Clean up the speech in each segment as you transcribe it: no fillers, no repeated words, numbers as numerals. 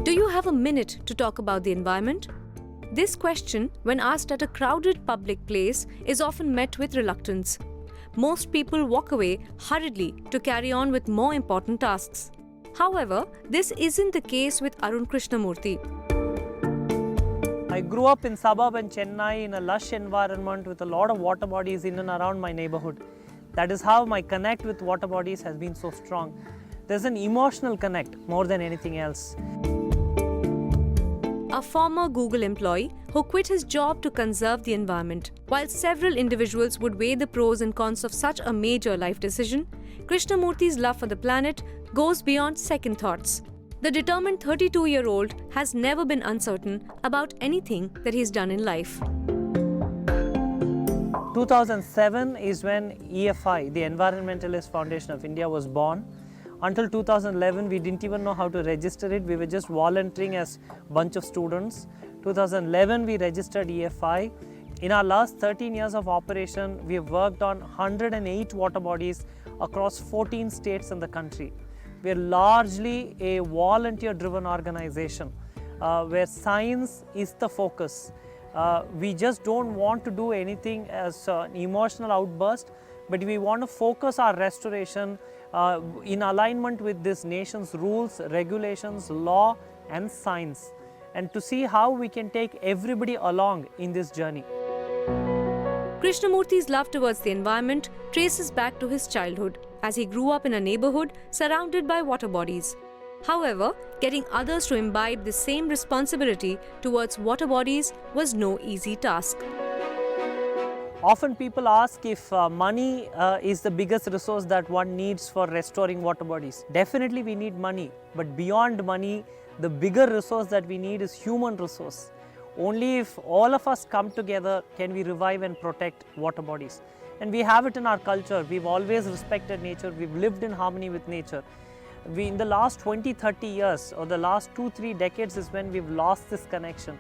Do you have a minute to talk about the environment? This question, when asked at a crowded public place, is often met with reluctance. Most people walk away hurriedly to carry on with more important tasks. However, this isn't the case with Arun Krishnamurthy. I grew up in suburban Chennai in a lush environment with a lot of water bodies in and around my neighborhood. That is how my connect with water bodies has been so strong. There's an emotional connect more than anything else. A former Google employee who quit his job to conserve the environment. While several individuals would weigh the pros and cons of such a major life decision, Krishnamurthy's love for the planet goes beyond second thoughts. The determined 32-year-old has never been uncertain about anything that he's done in life. 2007 is when E.F.I, the Environmentalist Foundation of India, was born. Until 2011, we didn't even know how to register it. We were just volunteering as a bunch of students. 2011, we registered E.F.I. In our last 13 years of operation, we have worked on 108 water bodies across 14 states in the country. We are largely a volunteer-driven organization where science is the focus. We just don't want to do anything as an emotional outburst, but we want to focus our restoration in alignment with this nation's rules, regulations, law and science, and to see how we can take everybody along in this journey. Krishnamurthy's love towards the environment traces back to his childhood, as he grew up in a neighborhood surrounded by water bodies. However, getting others to imbibe the same responsibility towards water bodies was no easy task. Often people ask if money is the biggest resource that one needs for restoring water bodies. Definitely we need money, but beyond money, the bigger resource that we need is human resource. Only if all of us come together can we revive and protect water bodies. And we have it in our culture. We've always respected nature. We've lived in harmony with nature. In the last 20-30 years or the last 2-3 decades is when we've lost this connection.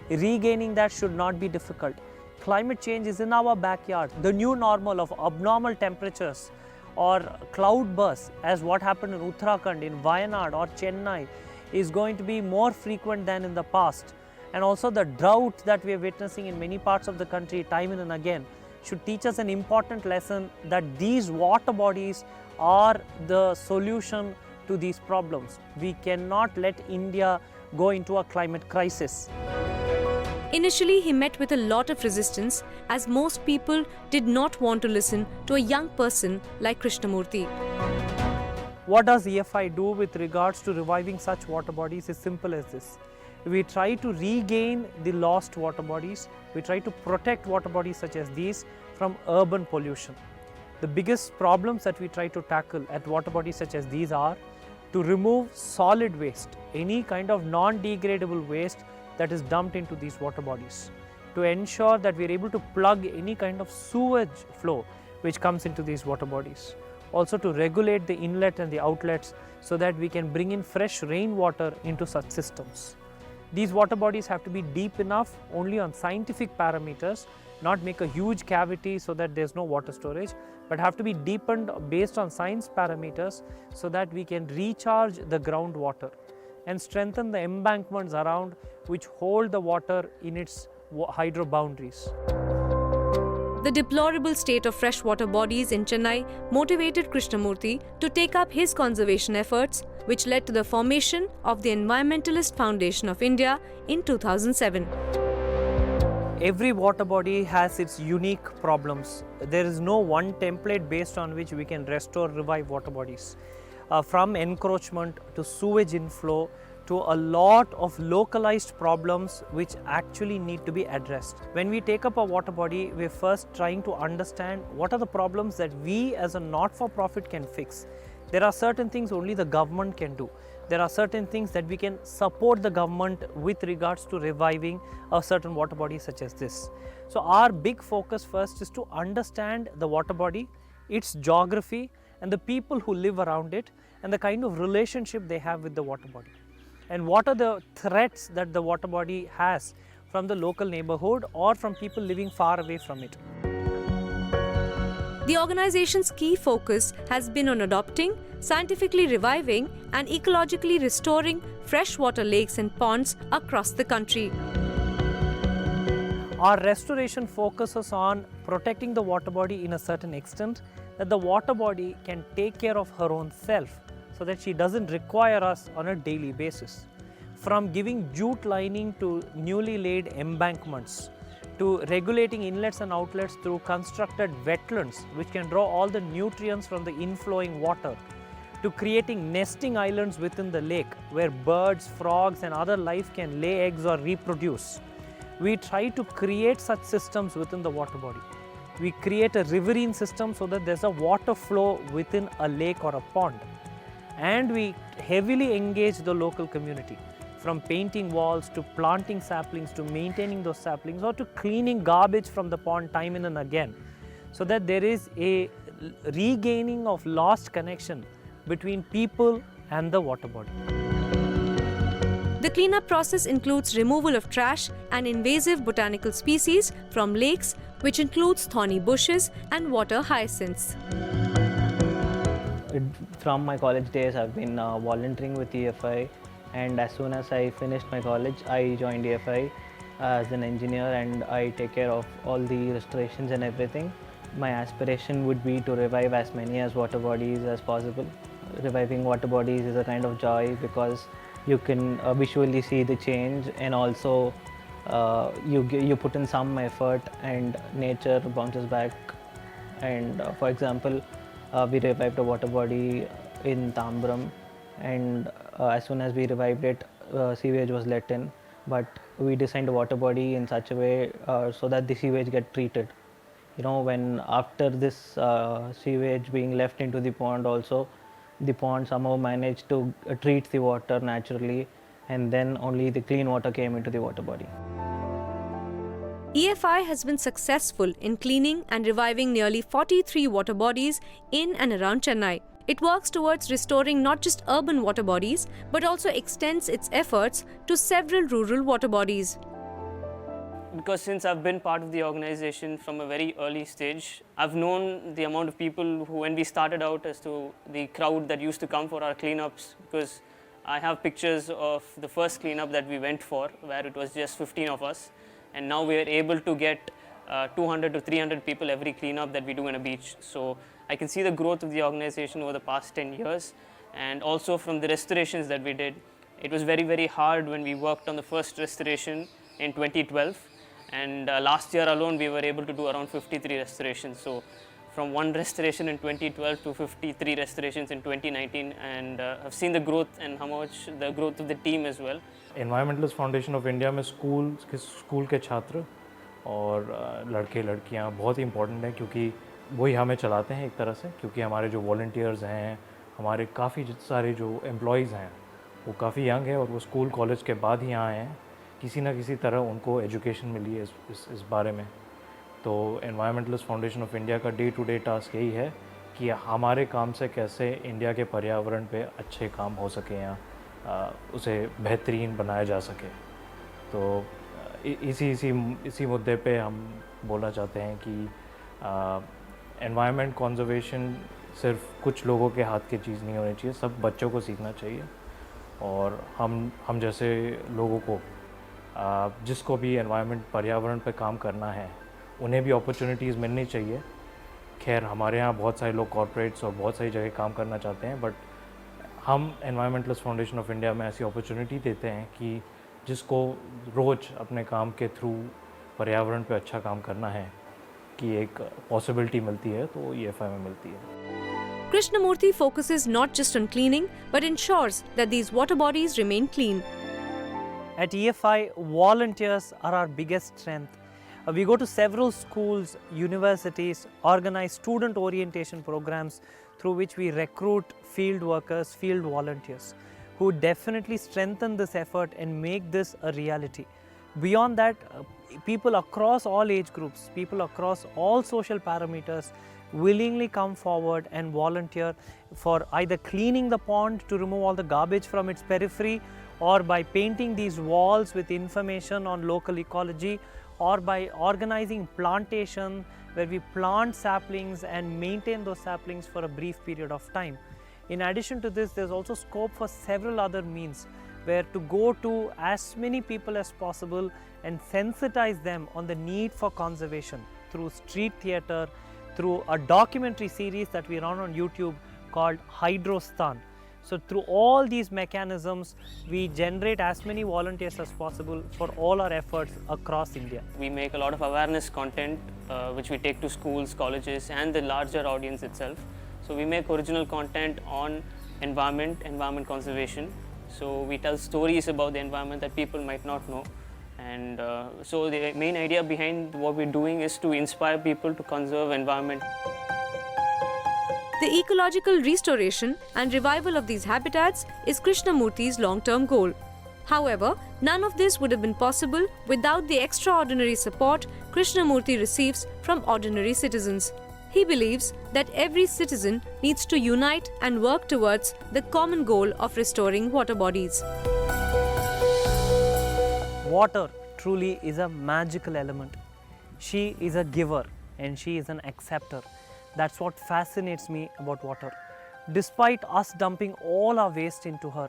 Regaining that should not be difficult. Climate change is in our backyard. The new normal of abnormal temperatures or cloud bursts, as what happened in Uttarakhand, in Wayanad or Chennai, is going to be more frequent than in the past. And also the drought that we are witnessing in many parts of the country time and again should teach us an important lesson that these water bodies are the solution to these problems. We cannot let India go into a climate crisis. Initially, he met with a lot of resistance, as most people did not want to listen to a young person like Krishnamurthy. What does E.F.I do with regards to reviving such water bodies is simple as this. We try to regain the lost water bodies. We try to protect water bodies such as these from urban pollution. The biggest problems that we try to tackle at water bodies such as these are to remove solid waste, any kind of non-degradable waste that is dumped into these water bodies, to ensure that we are able to plug any kind of sewage flow which comes into these water bodies. Also to regulate the inlet and the outlets so that we can bring in fresh rainwater into such systems. These water bodies have to be deep enough only on scientific parameters, not make a huge cavity so that there is no water storage, but have to be deepened based on science parameters so that we can recharge the groundwater and strengthen the embankments around which hold the water in its hydro boundaries. The deplorable state of freshwater bodies in Chennai motivated Krishnamurthy to take up his conservation efforts, which led to the formation of the Environmentalist Foundation of India in 2007. Every water body has its unique problems. There is no one template based on which we can restore, revive water bodies. From encroachment to sewage inflow to a lot of localized problems which actually need to be addressed. When we take up a water body, we're first trying to understand what are the problems that we as a not-for-profit can fix. There are certain things only the government can do. There are certain things that we can support the government with regards to reviving a certain water body such as this. So our big focus first is to understand the water body, its geography and the people who live around it and the kind of relationship they have with the water body. And what are the threats that the water body has from the local neighborhood or from people living far away from it. The organization's key focus has been on adopting, scientifically reviving, and ecologically restoring freshwater lakes and ponds across the country. Our restoration focuses on protecting the water body in a certain extent that the water body can take care of her own self so that she doesn't require us on a daily basis. From giving jute lining to newly laid embankments, to regulating inlets and outlets through constructed wetlands which can draw all the nutrients from the inflowing water, to creating nesting islands within the lake where birds, frogs and other life can lay eggs or reproduce. We try to create such systems within the water body. We create a riverine system so that there's a water flow within a lake or a pond. And we heavily engage the local community, from painting walls to planting saplings to maintaining those saplings or to cleaning garbage from the pond time and again, so that there is a regaining of lost connection between people and the water body. The cleanup process includes removal of trash and invasive botanical species from lakes, which includes thorny bushes and water hyacinths. From my college days, I've been volunteering with E.F.I, and as soon as I finished my college, I joined E.F.I as an engineer, and I take care of all the restorations and everything. My aspiration would be to revive as many as water bodies as possible. Reviving water bodies is a kind of joy because you can visually see the change, and also you put in some effort and nature bounces back. And for example, we revived a water body in Tambram, and as soon as we revived it, sewage was let in, but we designed a water body in such a way so that the sewage get treated. You know, when after this sewage being left into the pond, also the pond somehow managed to treat the water naturally, and then only the clean water came into the water body. E.F.I has been successful in cleaning and reviving nearly 43 water bodies in and around Chennai. It works towards restoring not just urban water bodies, but also extends its efforts to several rural water bodies. Because since I've been part of the organization from a very early stage, I've known the amount of people who, when we started out, as to the crowd that used to come for our cleanups, because I have pictures of the first cleanup that we went for, where it was just 15 of us, and now we are able to get 200 to 300 people every cleanup that we do in a beach. So I can see the growth of the organization over the past 10 years, and also from the restorations that we did. It was very, very hard when we worked on the first restoration in 2012. And last year alone, we were able to do around 53 restorations. So from one restoration in 2012 to 53 restorations in 2019, and I've seen the growth and how much the growth of the team as well. Environmentalist Foundation of India में school के छात्र और लड़के लड़कियां बहुत ही important हैं, क्योंकि वही हमें चलाते हैं एक तरह से, क्योंकि हमारे जो वॉलंटियर्स हैं, हमारे काफ़ी सारे जो एम्प्लॉयज़ हैं वो काफ़ी यंग है और वो स्कूल कॉलेज के बाद ही यहाँ आए हैं, किसी ना किसी तरह उनको एजुकेशन मिली है इस बारे में। तो एनवायरमेंटलिस्ट फाउंडेशन ऑफ इंडिया का डे टू डे टास्क यही है कि हमारे काम से कैसे इंडिया के पर्यावरण पे अच्छे काम हो सके या उसे बेहतरीन बनाया जा सके। तो इसी मुद्दे पे हम बोलना चाहते हैं कि एनवायरनमेंट कंजर्वेशन सिर्फ कुछ लोगों के हाथ की चीज़ नहीं होनी चाहिए, सब बच्चों को सीखना चाहिए। और हम जैसे लोगों को जिसको भी एनवायरनमेंट पर्यावरण पे काम करना है उन्हें भी अपॉर्चुनिटीज़ मिलनी चाहिए। खैर हमारे यहाँ बहुत सारे लोग कॉर्पोरेट्स और बहुत सारी जगह काम करना चाहते हैं, बट हम एनवायरमेंटलिस्ट फाउंडेशन ऑफ इंडिया में ऐसी अपॉर्चुनिटी देते हैं कि जिसको रोज़ अपने काम के थ्रू पर्यावरण पे अच्छा काम करना है कि एक पॉसिबिलिटी मिलती है, तो E.F.I में मिलती है। Krishnamurthy focuses not just on cleaning, but ensures that these water bodies remain clean. At E.F.I, volunteers are our biggest strength. We go to several schools, universities, organize student orientation programs through which we recruit field workers, field volunteers, who definitely strengthen this effort and make this a reality. Beyond that, people across all age groups, people across all social parameters, willingly come forward and volunteer for either cleaning the pond to remove all the garbage from its periphery, or by painting these walls with information on local ecology, or by organizing plantation where we plant saplings and maintain those saplings for a brief period of time. In addition to this, there's also scope for several other means where to go to as many people as possible and sensitize them on the need for conservation through street theatre, through a documentary series that we run on YouTube called Hydrostan. So through all these mechanisms, we generate as many volunteers as possible for all our efforts across India. We make a lot of awareness content which we take to schools, colleges and the larger audience itself. So we make original content on environment conservation. So we tell stories about the environment that people might not know. And so the main idea behind what we're doing is to inspire people to conserve environment. The ecological restoration and revival of these habitats is Krishnamurthy's long-term goal. However, none of this would have been possible without the extraordinary support Krishnamurthy receives from ordinary citizens. He believes that every citizen needs to unite and work towards the common goal of restoring water bodies. Water truly is a magical element. She is a giver and she is an acceptor. That's what fascinates me about water. Despite us dumping all our waste into her,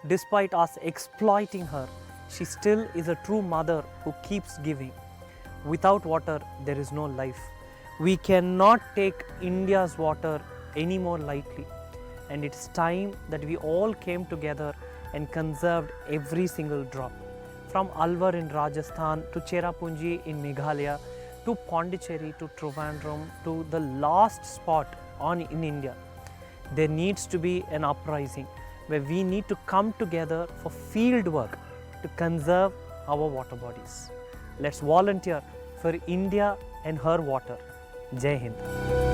despite us exploiting her, she still is a true mother who keeps giving. Without water, there is no life. We cannot take India's water any more lightly. And it's time that we all came together and conserved every single drop. From Alwar in Rajasthan to Cherrapunji in Meghalaya, to Pondicherry, to Trivandrum, to the last spot in India, there needs to be an uprising where we need to come together for field work to conserve our water bodies. Let's volunteer for India and her water. Jai Hind.